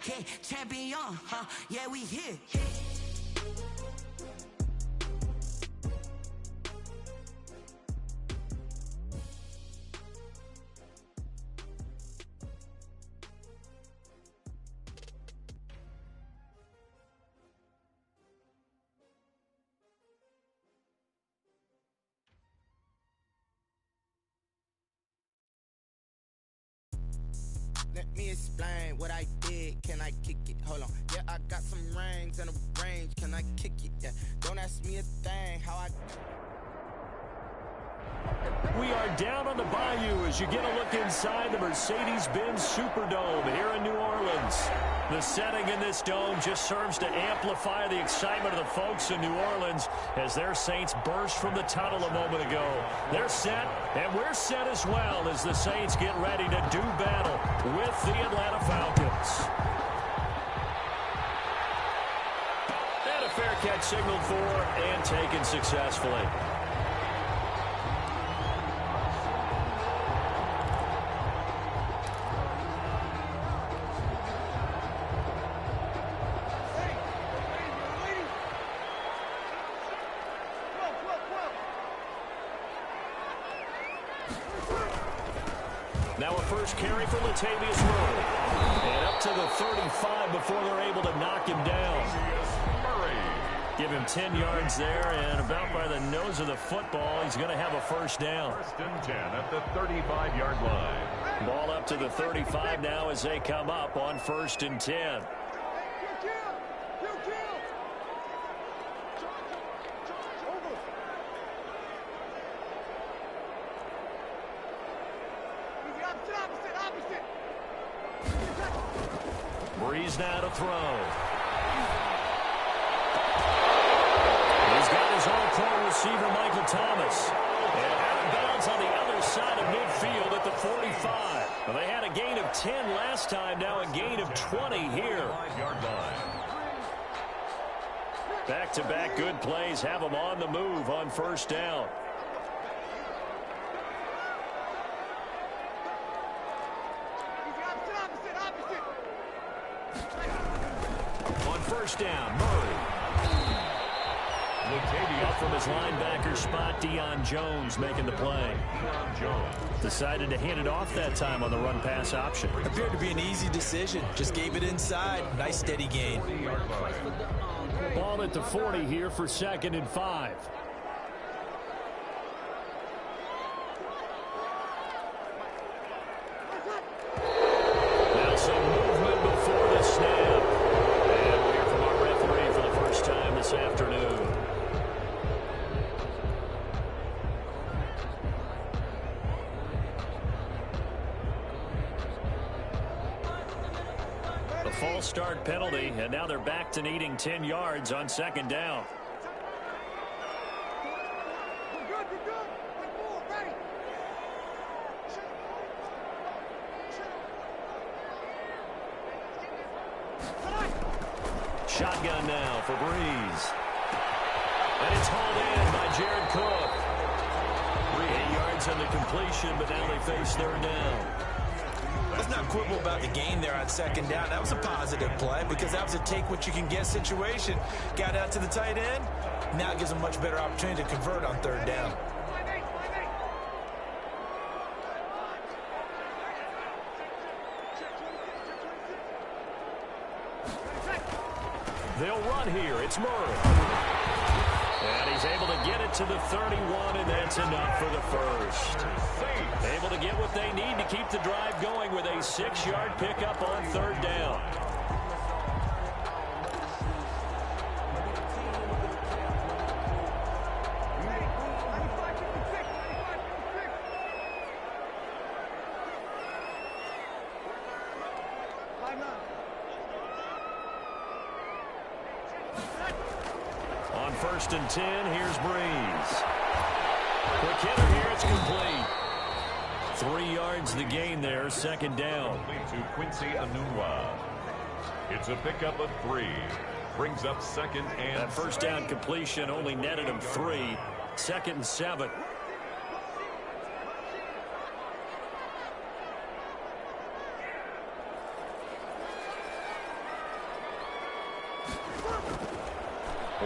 yeah, champion, huh? Yeah, we here. Let me explain what I did. Can I kick it? Hold on. Yeah, I got some rings and a range. Can I kick it? Yeah. Don't ask me a thing. How I... We are down on the bayou as you get a look inside the Mercedes-Benz Superdome here in New Orleans. The setting in this dome just serves to amplify the excitement of the folks in New Orleans as their Saints burst from the tunnel a moment ago. They're set, and we're set as well as the Saints get ready to do battle with the Atlanta Falcons. And a fair catch signaled for and taken successfully. Now a first carry for Latavius Murray. And up to the 35 before they're able to knock him down. Give him 10 yards there, and about by the nose of the football, he's going to have a first down. First and 10 at the 35-yard line. Ball up to the 35 now as they come up on first and 10. Breeze now to throw. He's got his all-pro receiver, Michael Thomas. And out of bounds on the other side of midfield at the 45. Well, they had a gain of 10 last time, now a gain of 20 here. Back-to-back good plays have them on the move on first down. First down, Murray. Up from his linebacker spot, Deion Jones making the play. Decided to hand it off that time on the run-pass option. Appeared to be an easy decision. Just gave it inside. Nice steady gain. Ball at the 40 here for second and 5. Now some movement before the snap. This afternoon. The false start penalty, and now they're back to needing 10 yards on second down. Shotgun now for Breeze. And it's hauled in by Jared Cook. 8 yards on the completion, but now they face third down. Let's not quibble about the gain there on second down. That was a positive play because that was a take-what-you-can-get situation. Got out to the tight end. Now it gives them a much better opportunity to convert on third down. They'll run here. It's Murray. And he's able to get it to the 31, and that's enough for the first. Able to get what they need to keep the drive going with a 6-yard pickup on third down. On first and 10, here's Breeze. Quick hitter here, it's complete. 3 yards the gain there, second down. To Quincy Enunwa. It's a pickup of 3. Brings up second and that first down completion only netted him 3. Second and 7.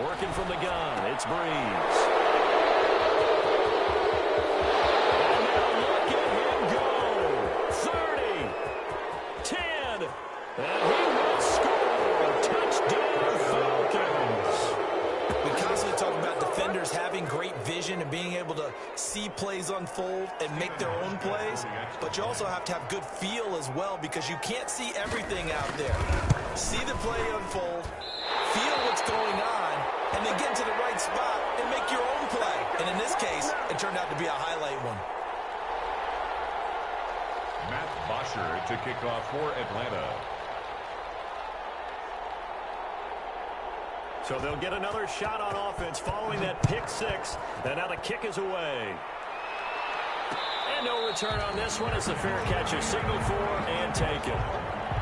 Working from the gun, it's Breeze. And now look at him go. 30, 10, and he will score. Touchdown, Falcons. We constantly talk about defenders having great vision and being able to see plays unfold and make their own plays, but you also have to have good feel as well because you can't see everything out there. See the play unfold, feel what's going on, and then get to the right spot and make your own play. And in this case, it turned out to be a highlight one. Matt Bosher to kick off for Atlanta. So they'll get another shot on offense following that pick six. And now the kick is away. And no return on this one as the fair catch is signaled for and taken.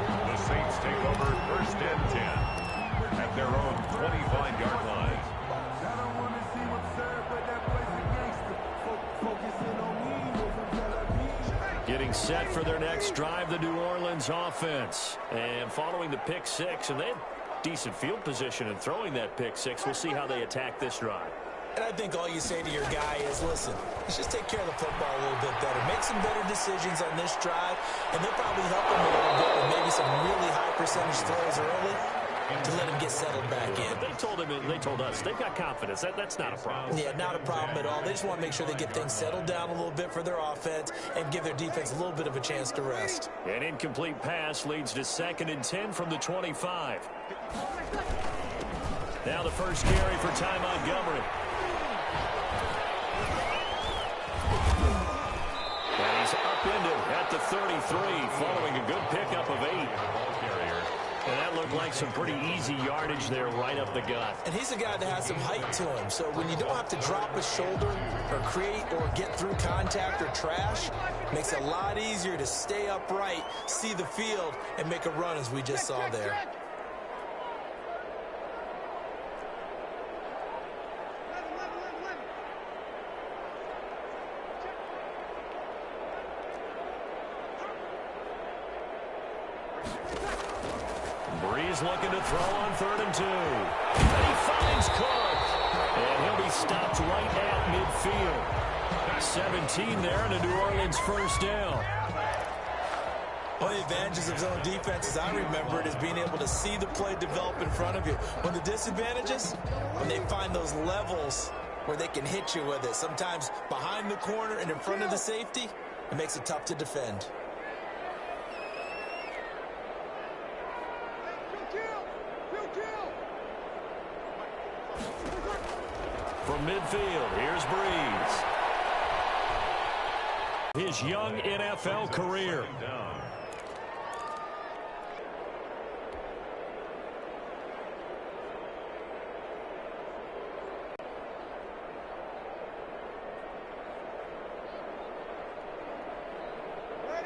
The Saints take over 1st and 10 at their own 25-yard line. Getting set for their next drive, the New Orleans offense. And following the pick six, and they had decent field position in throwing that pick six. We'll see how they attack this drive. And I think all you say to your guy is, listen, let's just take care of the football a little bit better. Make some better decisions on this drive, and they'll probably help him a little bit with maybe some really high percentage throws early to let him get settled back in. They told us they've got confidence. That's not a problem. Yeah, not a problem at all. They just want to make sure they get things settled down a little bit for their offense and give their defense a little bit of a chance to rest. An incomplete pass leads to 2nd and 10 from the 25. Now the first carry for Ty Montgomery. And he's upended at the 33 following a good pickup of 8. And that looked like some pretty easy yardage there right up the gut. And he's a guy that has some height to him. So when you don't have to drop a shoulder or create or get through contact or trash, it makes it a lot easier to stay upright, see the field, and make a run as we just saw there. Breeze looking to throw on 3rd and 2. And he finds Cook. And he'll be stopped right at midfield. 17 there and a New Orleans first down. One of the advantages of zone defense, as I remember it, is being able to see the play develop in front of you. One of the disadvantages, when they find those levels where they can hit you with it, sometimes behind the corner and in front of the safety, it makes it tough to defend. From midfield, here's Breeze. His young NFL career.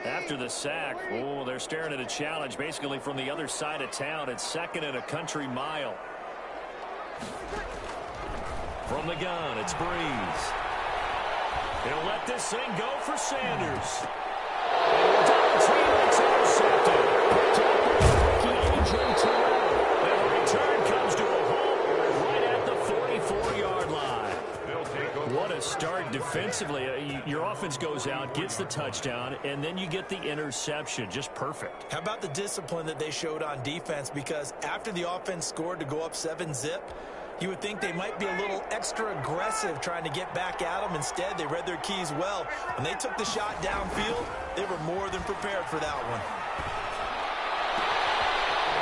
After the sack, they're staring at a challenge basically from the other side of town. It's 2nd and a country mile. From the gun, it's Breeze. He'll let this thing go for Sanders. Double team, it's intercepted. Picked up and the return comes to a halt right at the 44-yard line. What a start defensively. Your offense goes out, gets the touchdown, and then you get the interception. Just perfect. How about the discipline that they showed on defense? Because after the offense scored to go up 7-zip, you would think they might be a little extra aggressive trying to get back at them. Instead, they read their keys well. When they took the shot downfield, they were more than prepared for that one.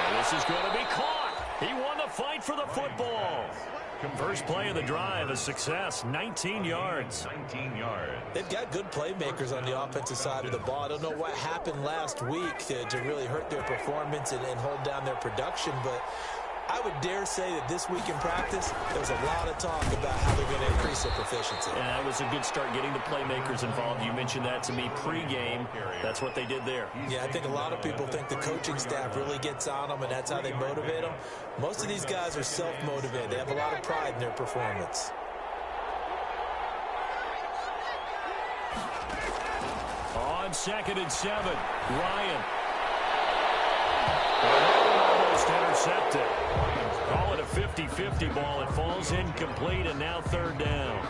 And this is going to be caught. He won the fight for the football. First play of the drive, a success, 19 yards. 19 yards. They've got good playmakers on the offensive side of the ball. I don't know what happened last week to really hurt their performance and hold down their production, but I would dare say that this week in practice, there was a lot of talk about how they're going to increase their proficiency. And that was a good start getting the playmakers involved. You mentioned that to me pregame. That's what they did there. Yeah, I think a lot of people think the coaching staff really gets on them, and that's how they motivate them. Most of these guys are self-motivated. They have a lot of pride in their performance. On 2nd and 7, Ryan. Almost intercepted. Call it a 54. 50 ball. It falls incomplete, and now third down.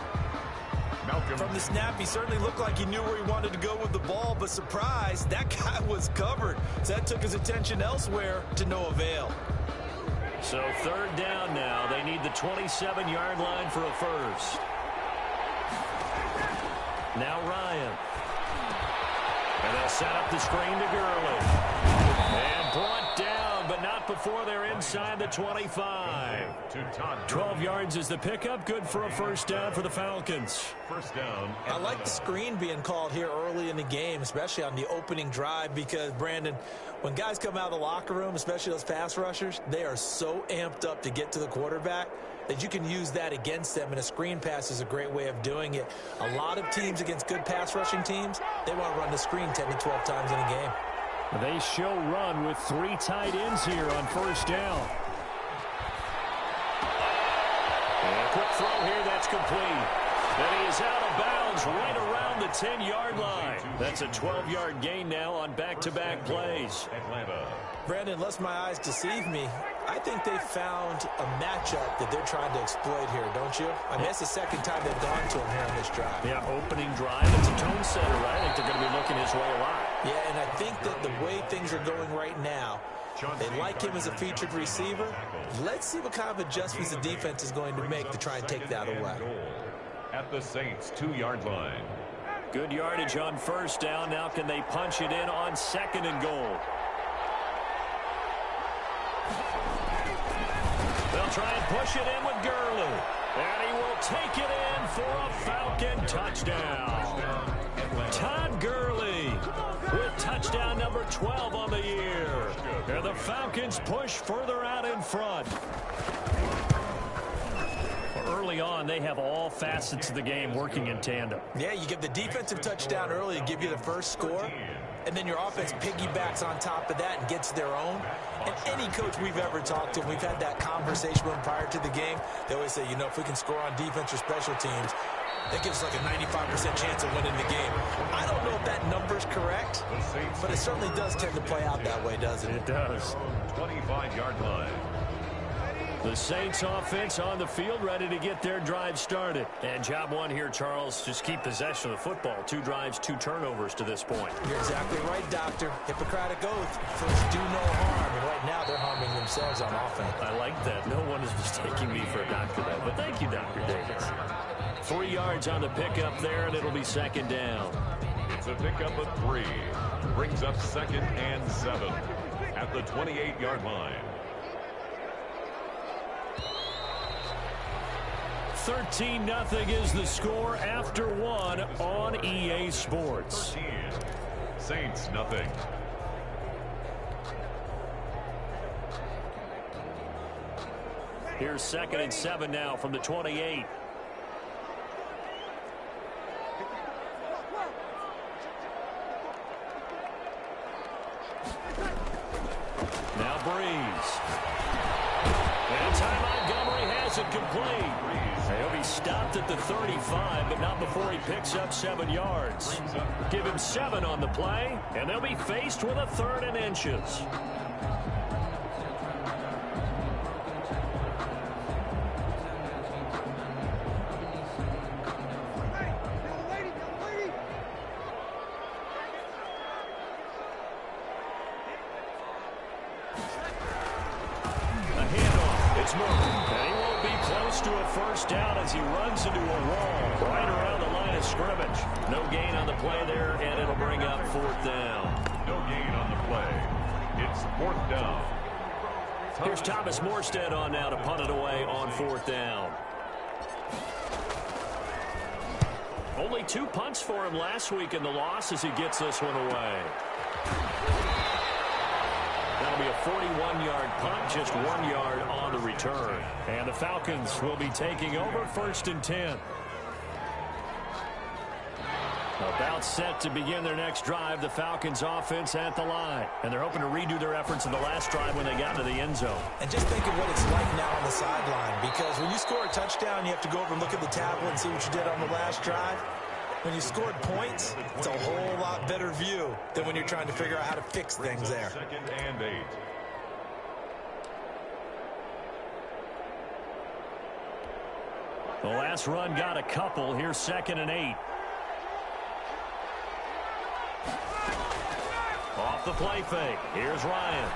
From the snap, he certainly looked like he knew where he wanted to go with the ball, but surprise, that guy was covered. So that took his attention elsewhere to no avail. So third down now. They need the 27-yard line for a first. Now Ryan. And they'll set up the screen to Gurley. And brought down, but not before they're inside the 25. 12 yards is the pickup. Good for a first down for the Falcons. First down. I like the screen being called here early in the game, especially on the opening drive, because, Brandon, when guys come out of the locker room, especially those pass rushers, they are so amped up to get to the quarterback that you can use that against them, and a screen pass is a great way of doing it. A lot of teams against good pass rushing teams, they want to run the screen 10 to 12 times in a game. They show run with 3 tight ends here on first down. And a quick throw here, that's complete. And he is out of bounds right around the 10-yard line. That's a 12-yard gain now on back-to-back plays. Brandon, unless my eyes deceive me, I think they found a matchup that they're trying to exploit here, don't you? I mean, that's the second time they've gone to him here on this drive. Yeah, opening drive. It's a tone setter, right? I think they're going to be looking his way a lot. Yeah, and I think that the way things are going right now, they like him as a featured receiver. Let's see what kind of adjustments the defense is going to make to try and take that away. At the Saints' 2-yard line. Good yardage on first down. Now can they punch it in on second and goal? They'll try and push it in with Gurley. And he will take it in for a Falcon touchdown. Todd Gurley with touchdown number 12 on the year. And the Falcons push further out in front. Early on, they have all facets of the game working in tandem. Yeah, you get the defensive touchdown early to give you the first score, and then your offense piggybacks on top of that and gets their own. And any coach we've ever talked to, we've had that conversation with them prior to the game, they always say, you know, if we can score on defense or special teams, that gives us like a 95% chance of winning the game. I don't know if that number's correct, but it certainly does tend to play out that way, doesn't it? It does. 25-yard line. The Saints offense on the field, ready to get their drive started. And job one here, Charles, just keep possession of the football. 2 drives, 2 turnovers to this point. You're exactly right, Doctor. Hippocratic oath. First, do no harm. And right now, they're harming themselves on offense. I like that. No one is mistaking me for a doctor, though. But thank you, Dr. Davis. 3 yards on the pickup there, and it'll be second down. It's a pickup of 3. Brings up second and 7 at the 28-yard line. 13-0 is the score after 1 on EA Sports. 13. Saints, nothing. Here's second and 7 now from the 28. Now Breeze. And Ty Montgomery has it complete. He'll be stopped at the 35, but not before he picks up 7 yards. Give him 7 on the play, and they'll be faced with a 3rd and inches. Down as he runs into a wall right around the line of scrimmage. No gain on the play there, and it'll bring up 4th down. No gain on the play. It's 4th down. Here's Thomas Morstead on now to punt it away on 4th down. Only 2 punts for him last week in the loss as he gets this one away. That'll be a 41-yard punt, just 1 yard on the return. And the Falcons will be taking over 1st and 10. About set to begin their next drive, the Falcons offense at the line. And they're hoping to redo their efforts in the last drive when they got to the end zone. And just think of what it's like now on the sideline, because when you score a touchdown, you have to go over and look at the tablet and see what you did on the last drive. When you scored points, it's a whole lot better view than when you're trying to figure out how to fix things there. 2nd and 8. The last run got a couple. Here's 2nd and 8. Off the play fake. Here's Ryan.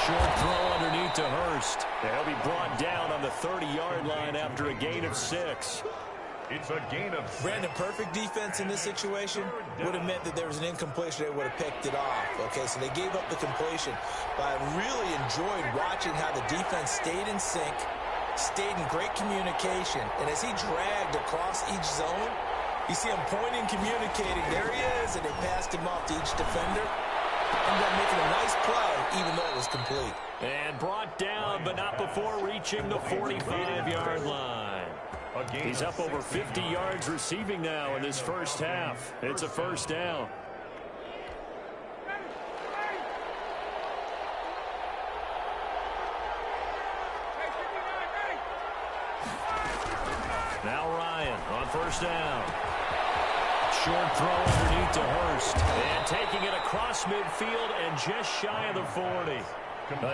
Short throw underneath to Hurst. They'll be brought down on the 30-yard line after a gain of 6. It's a gain of 6. Brandon, perfect defense in this situation would have meant that there was an incompletion. They would have picked it off. Okay, so they gave up the completion. But I really enjoyed watching how the defense stayed in sync, stayed in great communication. And as he dragged across each zone, you see him pointing, communicating. There he is, and they passed him off to each defender. Ended up making a nice play, even though it was complete. And brought down, but not before reaching the 45-yard line. He's up over 50 yards receiving now in this first half. It's a first down. Now Ryan on first down. Short throw underneath to Hurst. And taking it across midfield and just shy of the 40.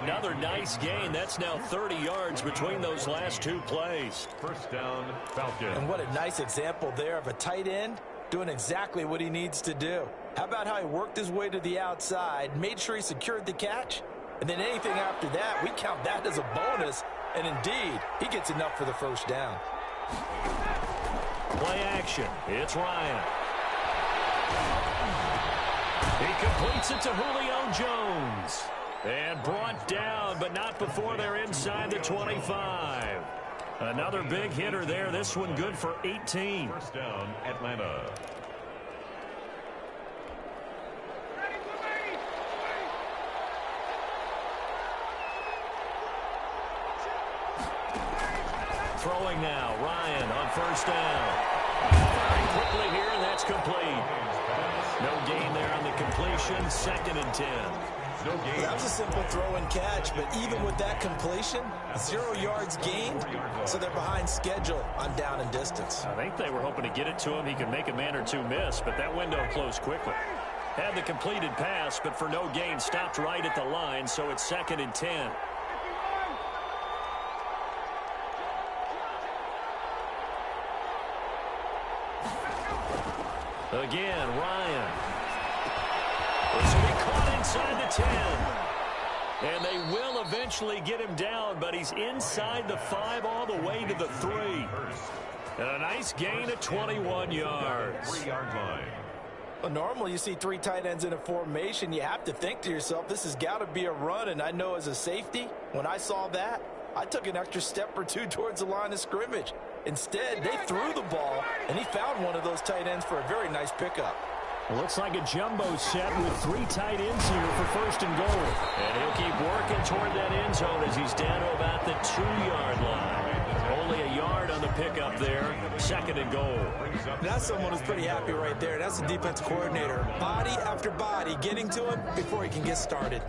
Another nice gain. That's now 30 yards between those last two plays. First down, Falcons. And what a nice example there of a tight end doing exactly what he needs to do. How about how he worked his way to the outside, made sure he secured the catch, and then anything after that, we count that as a bonus. And indeed, he gets enough for the first down. Play action. It's Ryan. He completes it to Julio Jones. And brought down, but not before they're inside the 25. Another big hitter there. This one good for 18. First down, Atlanta. Throwing now, Ryan on first down. Firing quickly here, and that's complete. No gain there on the completion. 2nd and 10. No gain. That was a simple throw and catch, but even with that completion, 0 yards gained, so they're behind schedule on down and distance. I think they were hoping to get it to him. He could make a man or two miss, but that window closed quickly. Had the completed pass, but for no gain, stopped right at the line, so it's 2nd and 10. Again, Ryan. This will be caught inside the 10. And they will eventually get him down, but he's inside the 5 all the way to the 3. And a nice gain of 21 yards. 3-yard line. Well, normally you see 3 tight ends in a formation. You have to think to yourself, this has got to be a run. And I know as a safety, when I saw that, I took an extra step or two towards the line of scrimmage. Instead, they threw the ball, and he found one of those tight ends for a very nice pickup. Looks like a jumbo set with 3 tight ends here for 1st and goal. And he'll keep working toward that end zone as he's down to about the 2-yard line. Only a yard on the pickup there. 2nd and goal. That's someone who's pretty happy right there. That's the defense coordinator. Body after body getting to him before he can get started.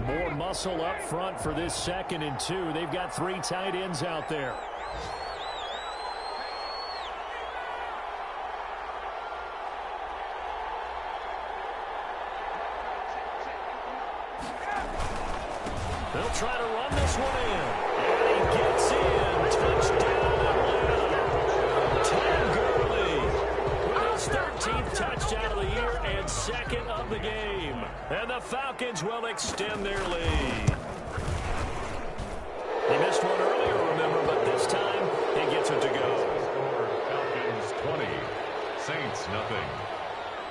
More muscle up front for this 2nd and 2. They've got 3 tight ends out there. They'll try to run this one in. And he gets in. Touchdown, Atlanta. Todd Gurley with his 13th touchdown of the year and 2nd of the game. And the Falcons will extend their lead. He missed one earlier, remember, but this time he gets it to go. Falcons 20, Saints nothing.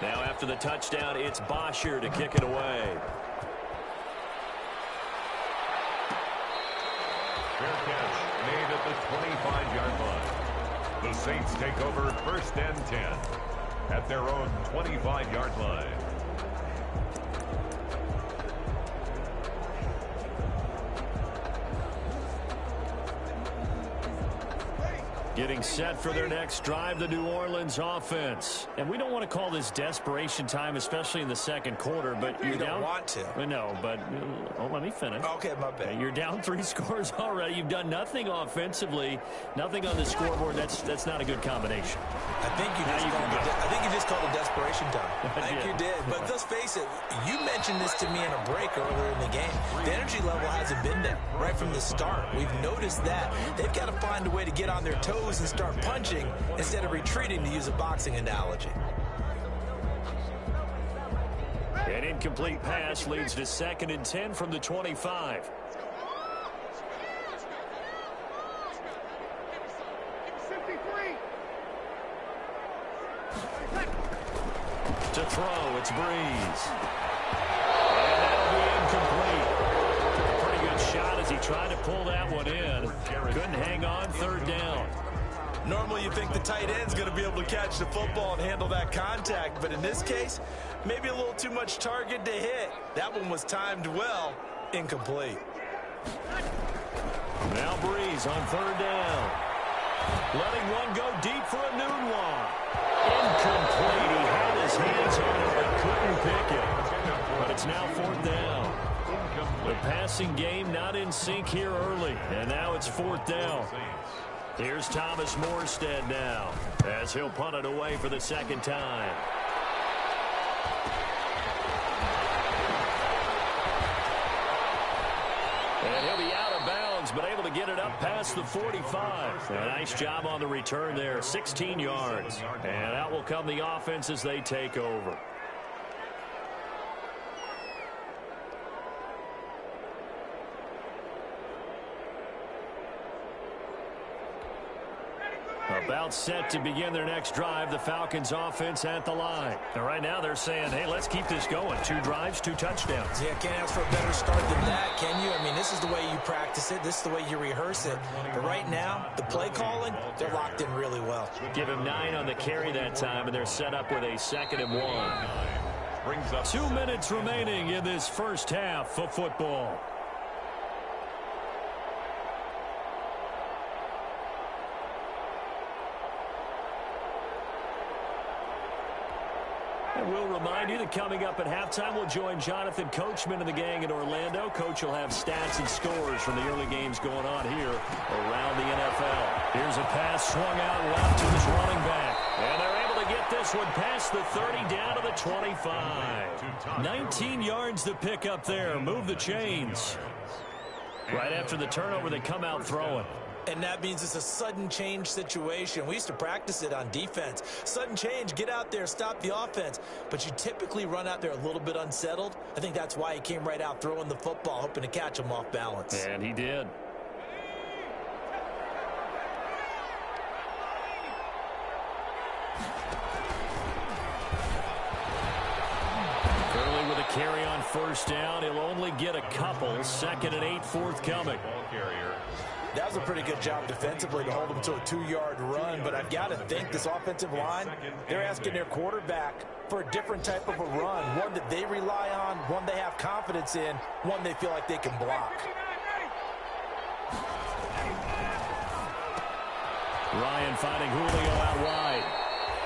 Now after the touchdown, it's Bosher to kick it away. Fair catch made at the 25-yard line. The Saints take over 1st and 10 at their own 25-yard line. Getting set for their next drive, the New Orleans offense. And we don't want to call this desperation time, especially in the second quarter, but you're down. You don't want to. No, but let me finish. Okay, my bad. You're down 3 scores already. You've done nothing offensively, nothing on the scoreboard. That's not a good combination. I think you just called it desperation time. I think you did. But let's face it, you mentioned this to me in a break earlier in the game. The energy level hasn't been there right from the start. We've noticed that. They've got to find a way to get on their toes and start punching instead of retreating, to use a boxing analogy. An incomplete pass leads to 2nd and 10 from the 25. To throw, it's Breeze. And that'll be incomplete. A pretty good shot as he tried to pull that one in. Couldn't hang on, 3rd down. Normally you think the tight end's going to be able to catch the football and handle that contact, but in this case, maybe a little too much target to hit. That one was timed well. Incomplete. Now Breeze on 3rd down. Letting one go deep for a noon one. Incomplete. He had his hands on it but couldn't pick it. But it's now 4th down. The passing game not in sync here early. And now it's 4th down. Here's Thomas Morstead now as he'll punt it away for the 2nd time. And he'll be out of bounds, but able to get it up past the 45. A nice job on the return there, 16 yards. And out will come the offense as they take over. About set to begin their next drive, the Falcons offense at the line. And right now they're saying, hey, let's keep this going. 2 drives, 2 touchdowns. Yeah, can't ask for a better start than that, can you? I mean, this is the way you practice it. This is the way you rehearse it. But right now, the play calling, they're locked in really well. Give him 9 on the carry that time, and they're set up with a 2nd and 1. 2 minutes remaining in this first half of football. And we'll remind you that coming up at halftime, we'll join Jonathan Coachman and the gang in Orlando. Coach will have stats and scores from the early games going on here around the NFL. Here's a pass swung out left to his running back. And they're able to get this one past the 30 down to the 25. 19 yards to pick up there. Move the chains. Right after the turnover, they come out throwing. And that means it's a sudden change situation. We used to practice it on defense. Sudden change, get out there, stop the offense. But you typically run out there a little bit unsettled. I think that's why he came right out throwing the football, hoping to catch him off balance. And he did. Curley with a carry on 1st down. He'll only get a couple. 2nd and 8 forthcoming. That was a pretty good job defensively to hold him to a 2-yard run, but I've got to think this offensive line, they're asking their quarterback for a different type of a run, one that they rely on, one they have confidence in, one they feel like they can block. Ryan finding Julio out wide.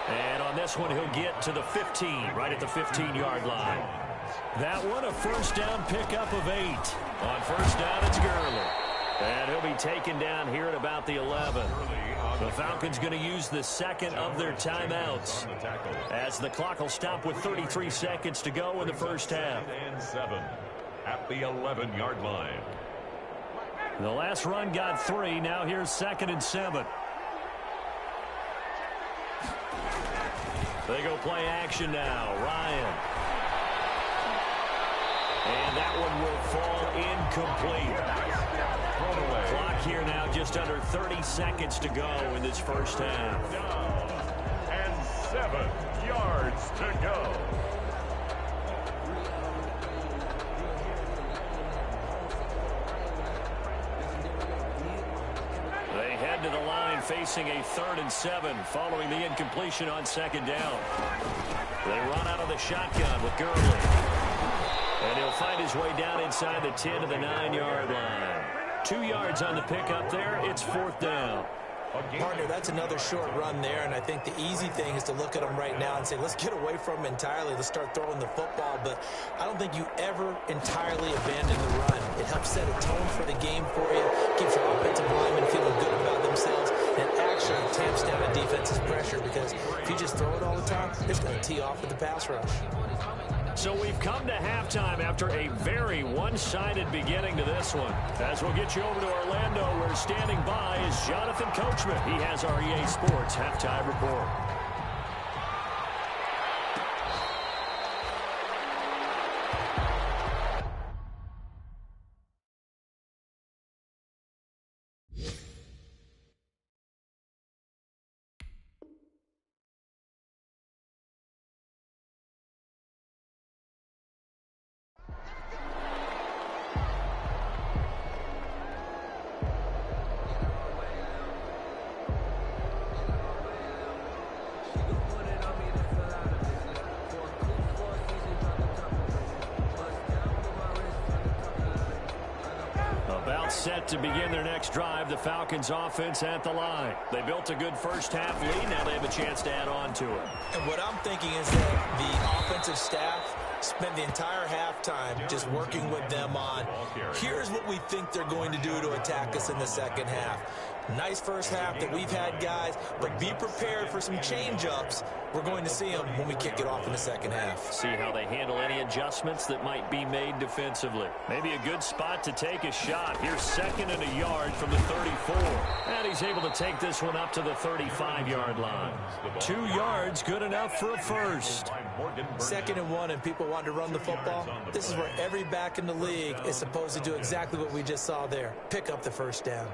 And on this one, he'll get to the 15, right at the 15-yard line. That one, a 1st down pickup of 8. On 1st down, it's Gurley. And he'll be taken down here at about the 11. The Falcons going to use the 2nd of their timeouts as the clock will stop with 33 seconds to go in the first half. 2nd and 7 at the 11-yard line. The last run got 3. Now here's 2nd and 7. They go play action now. Ryan. And that one will fall incomplete. Clock here now just under 30 seconds to go in this first half. And 7 yards to go. They head to the line facing a 3rd and 7 following the incompletion on 2nd down. They run out of the shotgun with Gurley. And he'll find his way down inside the 10 to the 9-yard line. 2 yards on the pickup there. It's 4th down. Partner, that's another short run there, and I think the easy thing is to look at them right now and say, let's get away from them entirely. Let's start throwing the football, but I don't think you ever entirely abandon the run. It helps set a tone for the game for you, keeps your offensive linemen feeling good about themselves, and actually tamps down a defense's pressure because if you just throw it all the time, it's going to tee off with the pass rush. So we've come to halftime after a very one-sided beginning to this one. As we'll get you over to Orlando, where standing by is Jonathan Coachman. He has our EA Sports halftime report. Set to begin their next drive, the Falcons offense at the line. They built a good first half lead. Now they have a chance to add on to it. And what I'm thinking is that the offensive staff spent the entire halftime just working with them on, here's what we think they're going to do to attack us in the second half. Nice first half that we've had, guys, but be prepared for some change-ups. We're going to see them when we kick it off in the second half. See how they handle any adjustments that might be made defensively. Maybe a good spot to take a shot. Here's second and a yard from the 34. And he's able to take this one up to the 35-yard line. 2 yards, good enough for a first. Second and 1, and people want to run the football. This is where every back in the league is supposed to do exactly what we just saw there. Pick up the first down.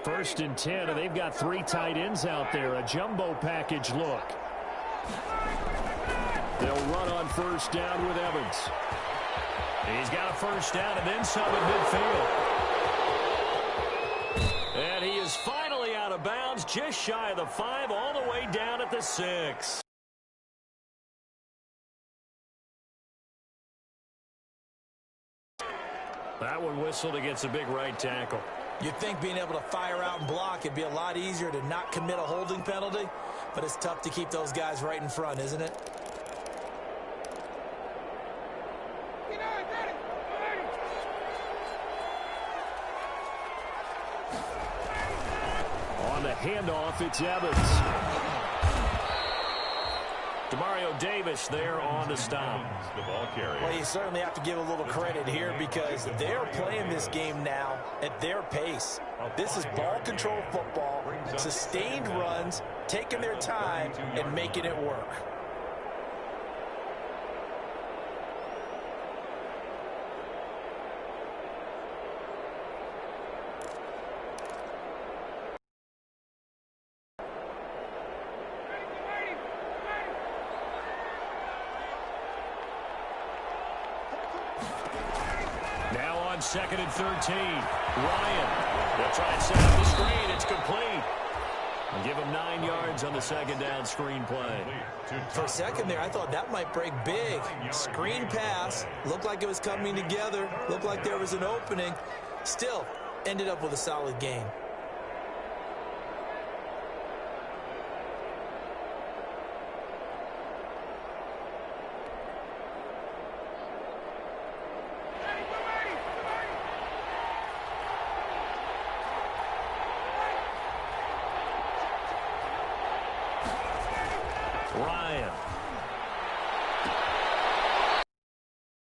First and 10, and they've got 3 tight ends out there. A jumbo package look. They'll run on first down with Evans. He's got a first down and then some at midfield. And he is finally out of bounds, just shy of the 5, all the way down at the 6. That one whistled against a big right tackle. You'd think being able to fire out and block, it'd be a lot easier to not commit a holding penalty, but it's tough to keep those guys right in front, isn't it? On the handoff, it's Evans. Demario Davis there on the stop. Well, you certainly have to give a little credit here because they're playing this game now at their pace. This is ball control football, sustained runs, taking their time, and making it work. Second and 13. Ryan. They'll try and set up the screen. It's complete. And give him 9 yards on the second down screen play. For a second there, I thought that might break big. Screen pass. Looked like it was coming together. Looked like there was an opening. Still, ended up with a solid game. Ryan.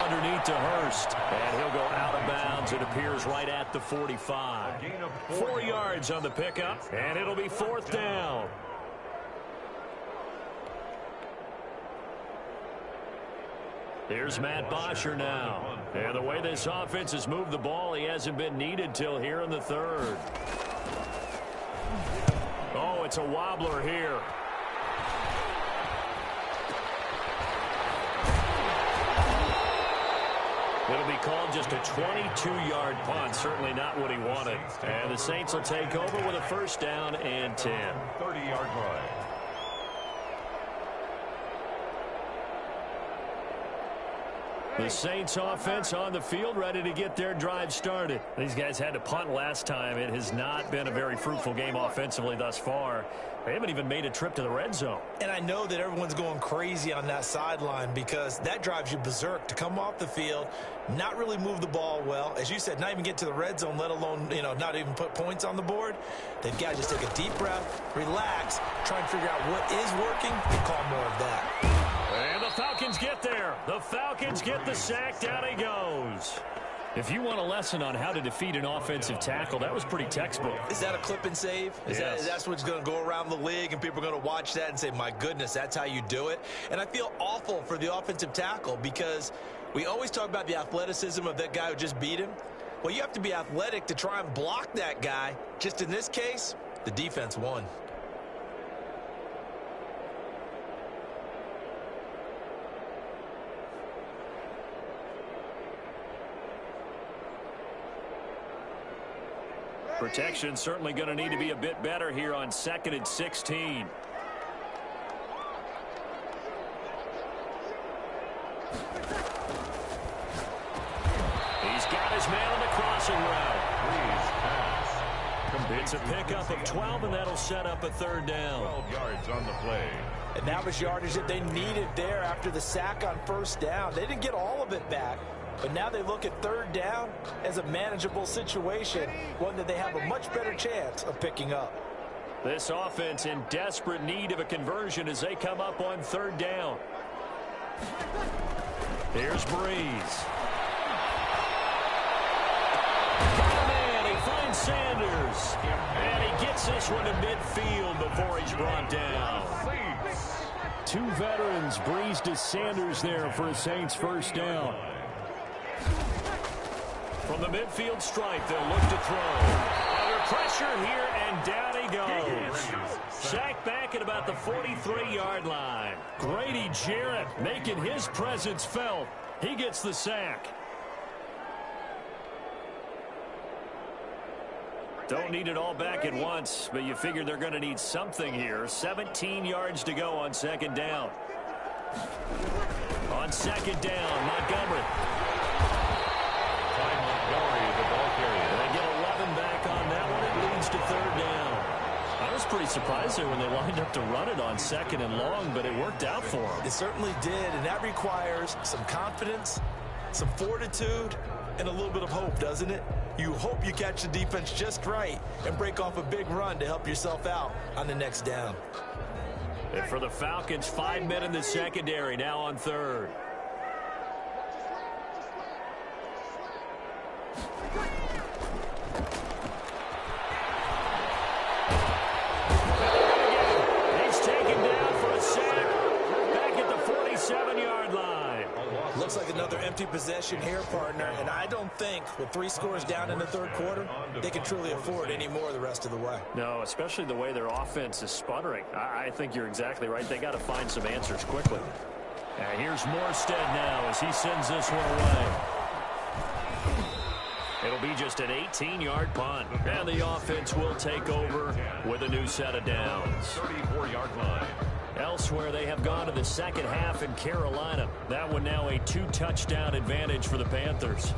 Underneath to Hurst. And he'll go out of bounds. It appears right at the 45. 4 yards on the pickup. And it'll be fourth down. Here's Matt Bosher now. And the way this offense has moved the ball, he hasn't been needed till here in the third. Oh, it's a wobbler here. It'll be called just a 22-yard punt. Certainly not what he wanted. And the Saints will take over with a first down and 10. 30-yard line. The Saints offense on the field, ready to get their drive started. These guys had to punt last time. It has not been a very fruitful game offensively thus far. They haven't even made a trip to the red zone. And I know that everyone's going crazy on that sideline because that drives you berserk to come off the field, not really move the ball well. As you said, not even get to the red zone, let alone, not even put points on the board. They've got to just take a deep breath, relax, try and figure out what is working, and call more of that. And the Falcons get there. The Falcons get the sack. Down he goes. If you want a lesson on how to defeat an offensive tackle, that was pretty textbook. Is that a clip and save? Yes. That's what's going to go around the league, and people are going to watch that and say, my goodness, that's how you do it? And I feel awful for the offensive tackle because we always talk about the athleticism of that guy who just beat him. Well, you have to be athletic to try and block that guy. Just in this case, the defense won. Protection certainly going to need to be a bit better here on 2nd and 16. He's got his man on the crossing route. It's a pickup of 12, and that'll set up a 3rd down. 12 yards on the play. And that was yardage that they needed there after the sack on 1st down. They didn't get all of it back. But now they look at 3rd down as a manageable situation, one that they have a much better chance of picking up. This offense in desperate need of a conversion as they come up on 3rd down. Here's Breeze. Man, he finds Sanders. And he gets this one to midfield before he's brought down. 2 veterans, Breeze to Sanders there for a Saints 1st down. From the midfield stripe, they'll look to throw. Under pressure here, and down he goes. Sacked back at about the 43-yard line. Grady Jarrett making his presence felt. He gets the sack. Don't need it all back at once, but you figure they're going to need something here. 17 yards to go on 2nd down. On 2nd down, Montgomery. The ball carrier. They get 11 back on that one. It leads to 3rd down. I was pretty surprised there when they lined up to run it on 2nd and long, but it worked out for them. It certainly did, and that requires some confidence, some fortitude, and a little bit of hope, doesn't it? You hope you catch the defense just right and break off a big run to help yourself out on the next down. And for the Falcons, 5 men in the secondary, now on 3rd. He's taken down for a sack back at the 47-yard line. Looks like another empty possession here, partner, and I don't think with 3 scores down in the 3rd quarter, they can truly afford any more the rest of the way. No, especially the way their offense is sputtering. I think you're exactly right. They got to find some answers quickly. And here's Morstead now as he sends this one away. It'll be just an 18-yard punt. And the offense will take over with a new set of downs. 34-yard line. Elsewhere, they have gone to the 2nd half in Carolina. That one now a 2-touchdown advantage for the Panthers.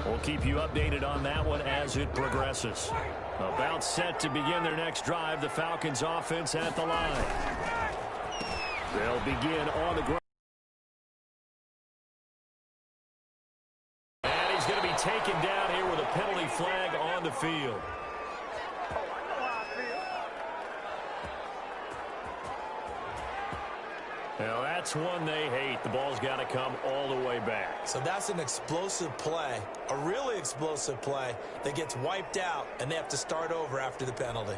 We'll keep you updated on that one as it progresses. About set to begin their next drive, the Falcons offense at the line. They'll begin on the ground. And he's going to be taken down here with a penalty flag on the field. Now that's one they hate. The ball's got to come all the way back. So that's an explosive play, a really explosive play that gets wiped out, and they have to start over after the penalty.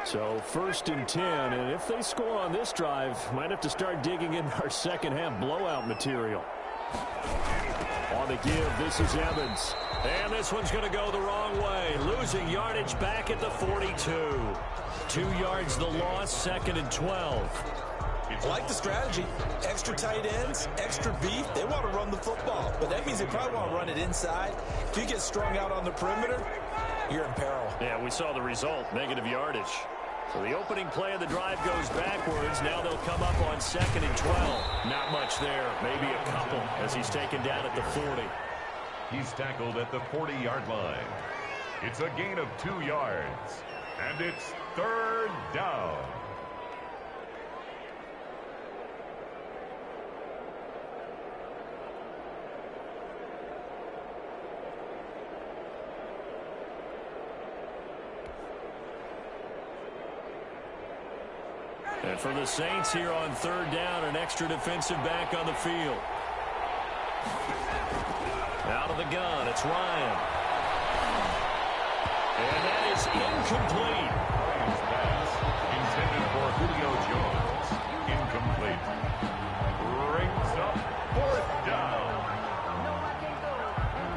So 1st and 10, and if they score on this drive, might have to start digging in our 2nd half blowout material. On the give, this is Evans. And this one's going to go the wrong way. Losing yardage back at the 42. 2 yards the loss, 2nd and 12. I like the strategy. Extra tight ends, extra beef. They want to run the football, but that means they probably want to run it inside. If you get strung out on the perimeter, you're in peril. Yeah, we saw the result, negative yardage. So the opening play of the drive goes backwards. Now they'll come up on 2nd and 12. Not much there. Maybe a couple as he's taken down at the 40. He's tackled at the 40-yard line. It's a gain of 2 yards. And it's 3rd down. And for the Saints here on 3rd down, an extra defensive back on the field. Out of the gun, it's Ryan. And that is incomplete. Pass intended for Julio Jones. Incomplete. Brings up 4th down.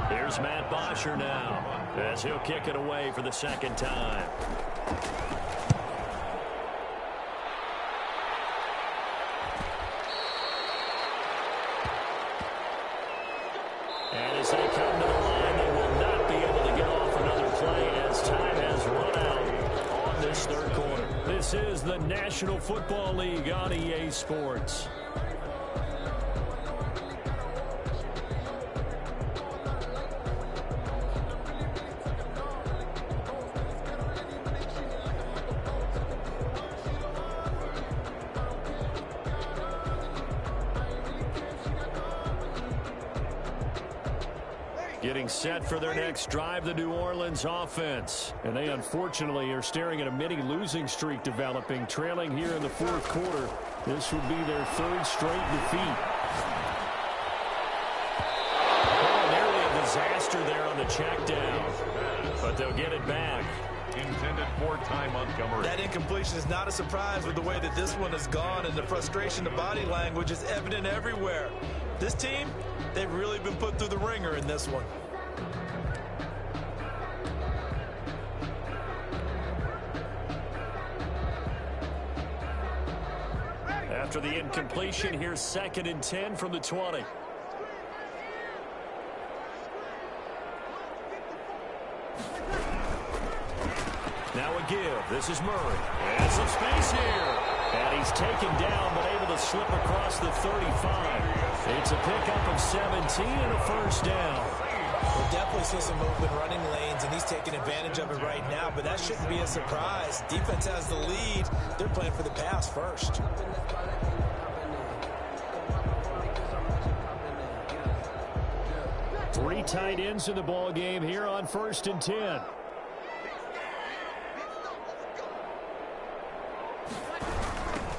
Here's Matt Bosher now as he'll kick it away for the 2nd time. And as they come to the line, they will not be able to get off another play as time has run out on this 3rd quarter. This is the National Football League on EA Sports. Getting set for their next drive, the New Orleans offense. And they unfortunately are staring at a mini losing streak developing, trailing here in the 4th quarter. This would be their 3rd straight defeat. Oh, nearly a disaster there on the check down. But they'll get it back. Intended for Ty Montgomery. That incompletion is not a surprise with the way that this one has gone, and the frustration, the body language is evident everywhere. This team, they've really been put through the ringer in this one. After the incompletion, here's 2nd and 10 from the 20. Now a give. This is Murray. And some space here. And he's taken down, but able to slip across the 35. It's a pickup of 17 and a 1st down. We'll definitely see some movement running lanes, and he's taking advantage of it right now, but that shouldn't be a surprise. Defense has the lead. They're playing for the pass first. Three tight ends in the ball game here on 1st and 10.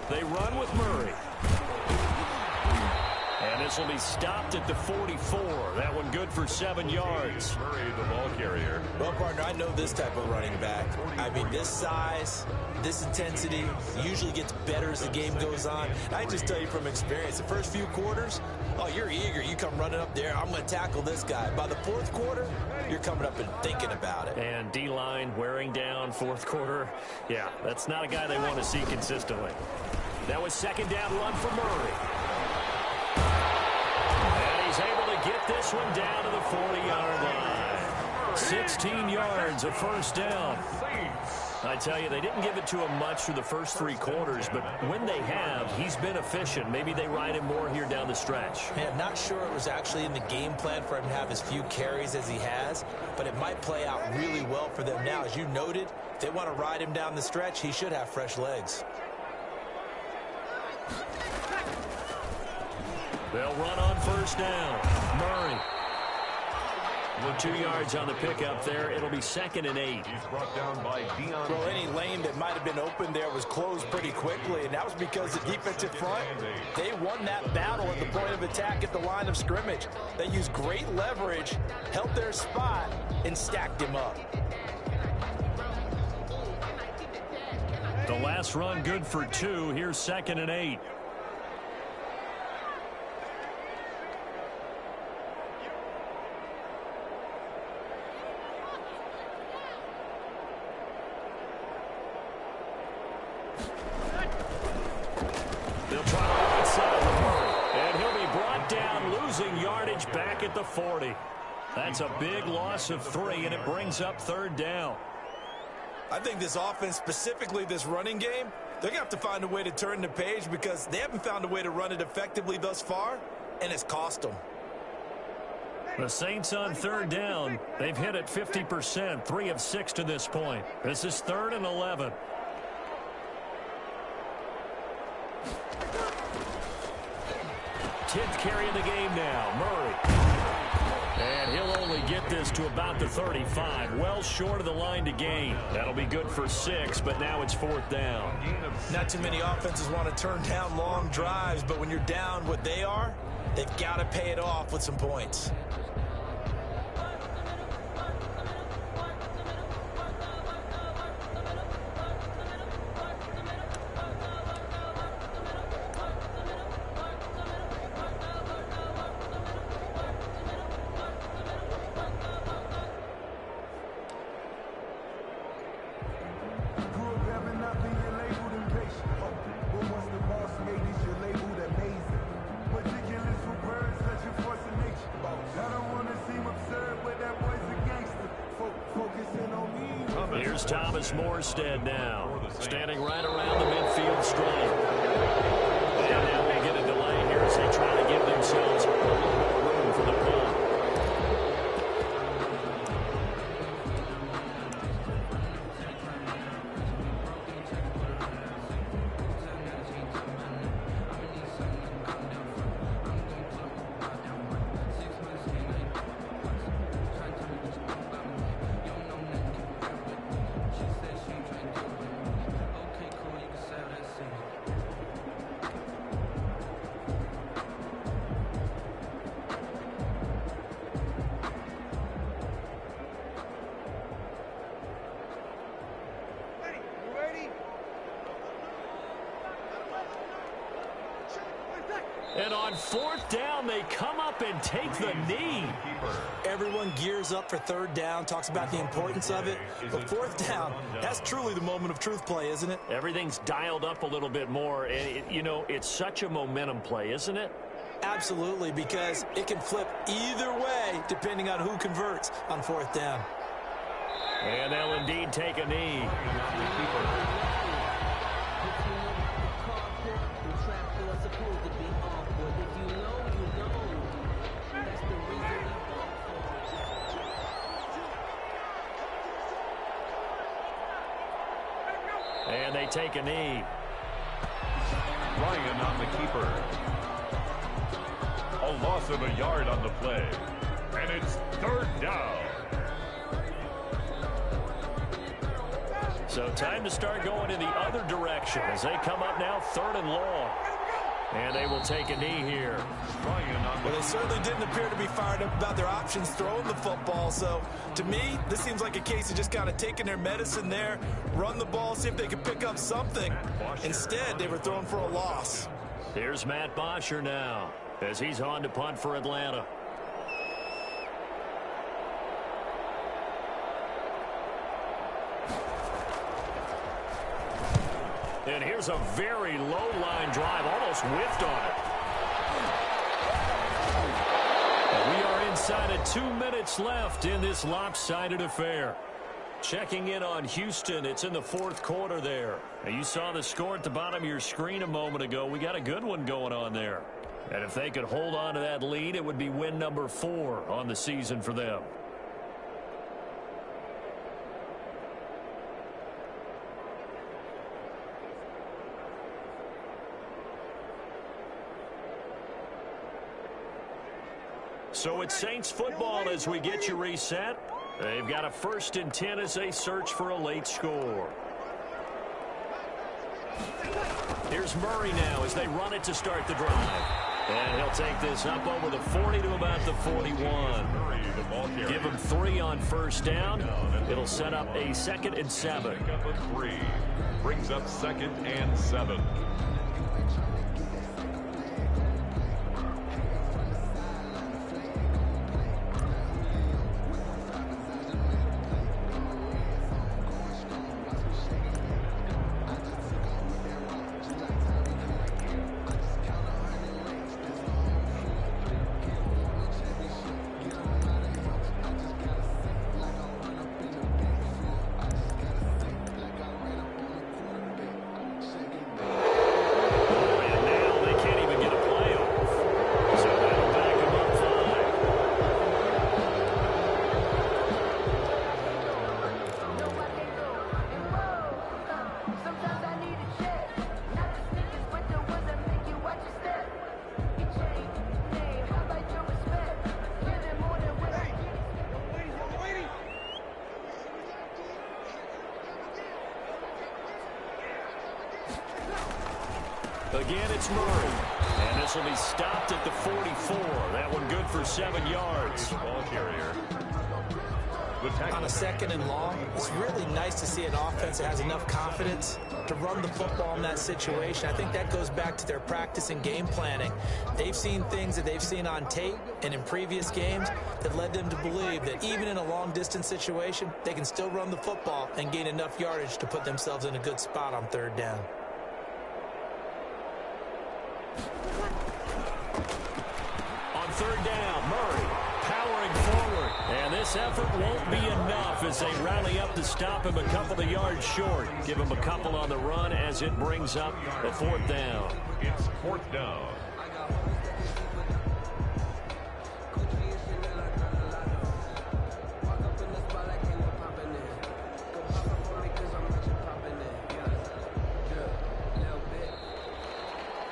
They run with Murray. And this will be stopped at the 44. That one good for 7 yards. Murray, the ball carrier. Well, partner, I know this type of running back. I mean, this size, this intensity usually gets better as the game goes on. I just tell you from experience, the first few quarters, oh, you're eager. You come running up there, I'm going to tackle this guy. By the 4th quarter, you're coming up and thinking about it. And D-line wearing down 4th quarter. Yeah, that's not a guy they want to see consistently. That was 2nd down run for Murray. And he's able to get this one down to the 40-yard line. 16 yards, a 1st down. I tell you, they didn't give it to him much through the first 3 quarters, but when they have, he's been efficient. Maybe they ride him more here down the stretch. Man, not sure it was actually in the game plan for him to have as few carries as he has, but it might play out really well for them now. As you noted, if they want to ride him down the stretch, he should have fresh legs. They'll run on 1st down. Murray. With 2 yards on the pickup there, it'll be 2nd and 8. He's brought down by Dion. Well, any lane that might have been open there was closed pretty quickly, and that was because the defensive front, they won that battle at the point of attack at the line of scrimmage. They used great leverage, held their spot, and stacked him up. The last run good for 2. Here's 2nd and 8. They'll try to right side with Murray. And he'll be brought down, losing yardage back at the 40. That's a big loss of 3, and it brings up 3rd down. I think this offense, specifically this running game, they're going to have to find a way to turn the page because they haven't found a way to run it effectively thus far, and it's cost them. The Saints on third down. They've hit it 50%, 3 of 6 to this point. This is 3rd and 11. Tenth carry of the game now, Murray. And he'll only get this to about the 35, well short of the line to gain. That'll be good for 6, but now it's 4th down. Not too many offenses want to turn down long drives, but when you're down what they are, they've got to pay it off with some points. Here's Thomas Morstead now, standing right around the midfield stripe. And now we get a delay here as they try to give themselves a little more room for the punt. And on 4th down, they come up and take the knee. Everyone gears up for 3rd down, talks about the importance of it. But 4th down, that's truly the moment of truth play, isn't it? Everything's dialed up a little bit more. And, you know, it's such a momentum play, isn't it? Absolutely, because it can flip either way depending on who converts on 4th down. And they'll indeed take a knee. And they take a knee. Ryan on the keeper. A loss of a yard on the play. And it's 3rd down. So time to start going in the other direction as they come up now 3rd and long. And they will take a knee here. Well, they certainly didn't appear to be fired up about their options throwing the football. So, to me, this seems like a case of just kind of taking their medicine there, run the ball, see if they can pick up something. Instead, they were thrown for a loss. Here's Matt Bosher now as he's on to punt for Atlanta. And here's a very low-line drive, almost whiffed on it. We are inside of 2 minutes left in this lopsided affair. Checking in on Houston, it's in the 4th quarter there. Now, you saw the score at the bottom of your screen a moment ago. We got a good one going on there. And if they could hold on to that lead, it would be win number 4 on the season for them. So it's Saints football as we get you reset. They've got a 1st and 10 as they search for a late score. Here's Murray now as they run it to start the drive. And he'll take this up over the 40 to about the 41. Give him 3 on 1st down. It'll set up a 2nd and 7. Brings up 2nd and 7. Again, it's Murray. And this will be stopped at the 44. That one good for 7 yards. Ball carrier. On a 2nd and long, it's really nice to see an offense that has enough confidence to run the football in that situation. I think that goes back to their practice and game planning. They've seen things that they've seen on tape and in previous games that led them to believe that even in a long-distance situation, they can still run the football and gain enough yardage to put themselves in a good spot on 3rd down. On 3rd down, Murray powering forward. And this effort won't be enough as they rally up to stop him a couple of yards short. Give him a couple on the run as it brings up a 4th down. It's 4th down.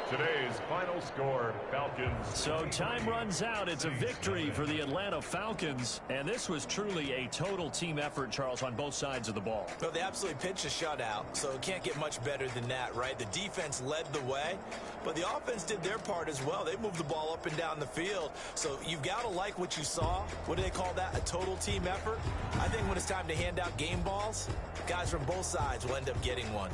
Today's final score, Falcons. So time runs out. It's a victory for the Atlanta Falcons. And this was truly a total team effort, Charles, on both sides of the ball. Well, they absolutely pitched a shutout, so it can't get much better than that, right? The defense led the way, but the offense did their part as well. They moved the ball up and down the field. So you've got to like what you saw. What do they call that? A total team effort? I think when it's time to hand out game balls, guys from both sides will end up getting one.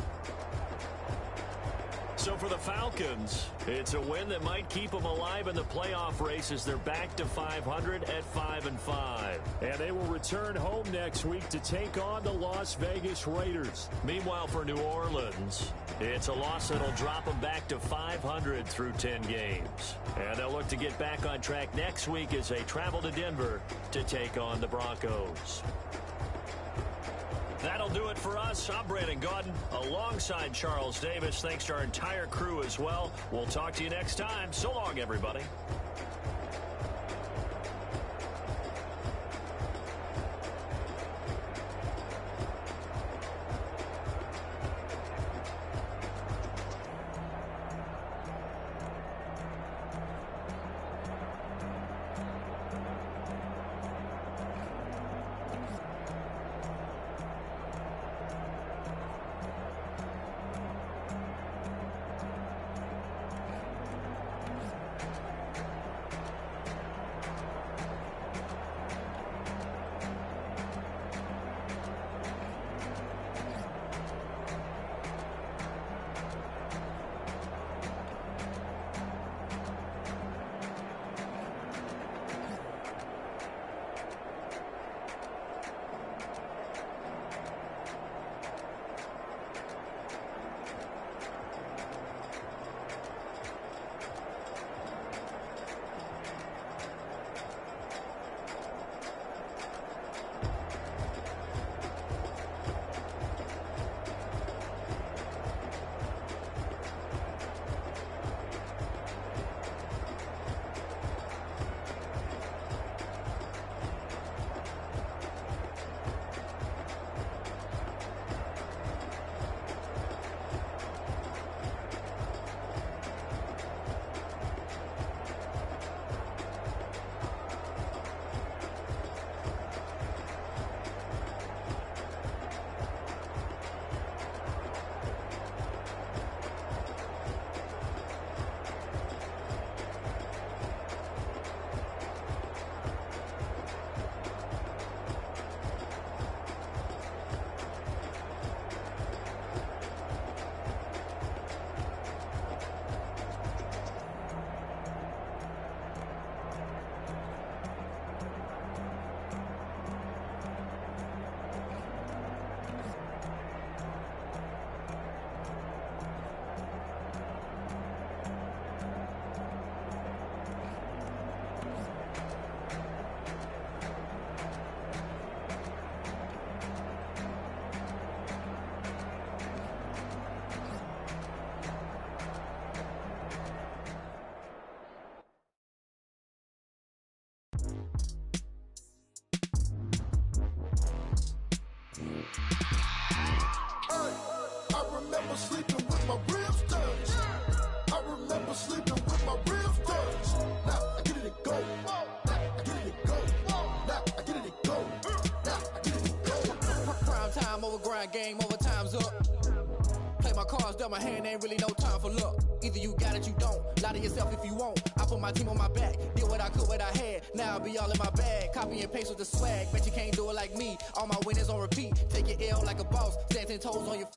So for the Falcons, it's a win that might keep them alive in the playoff race as they're back to 500 at 5-5. And they will return home next week to take on the Las Vegas Raiders. Meanwhile, for New Orleans, it's a loss that'll drop them back to 500 through 10 games. And they'll look to get back on track next week as they travel to Denver to take on the Broncos. That'll do it for us. I'm Brandon Gaudin alongside Charles Davis. Thanks to our entire crew as well. We'll talk to you next time. So long, everybody. Sleeping with my ribs touched. I remember sleeping with my ribs touched. Now I get it go. Now I get it go. Now I get it go. Now I get it go. Prime time over grind game, over time's up. Play my cards. dealt my hand, ain't really no time for luck. Either you got it, you don't. Lie to yourself if you won't. I put my team on my back, did what I could, what I had. Now I'll be all in my bag. Copy and paste with the swag. Bet you can't do it like me. All my winners on repeat. Take your L like a boss. Stand 10 toes on your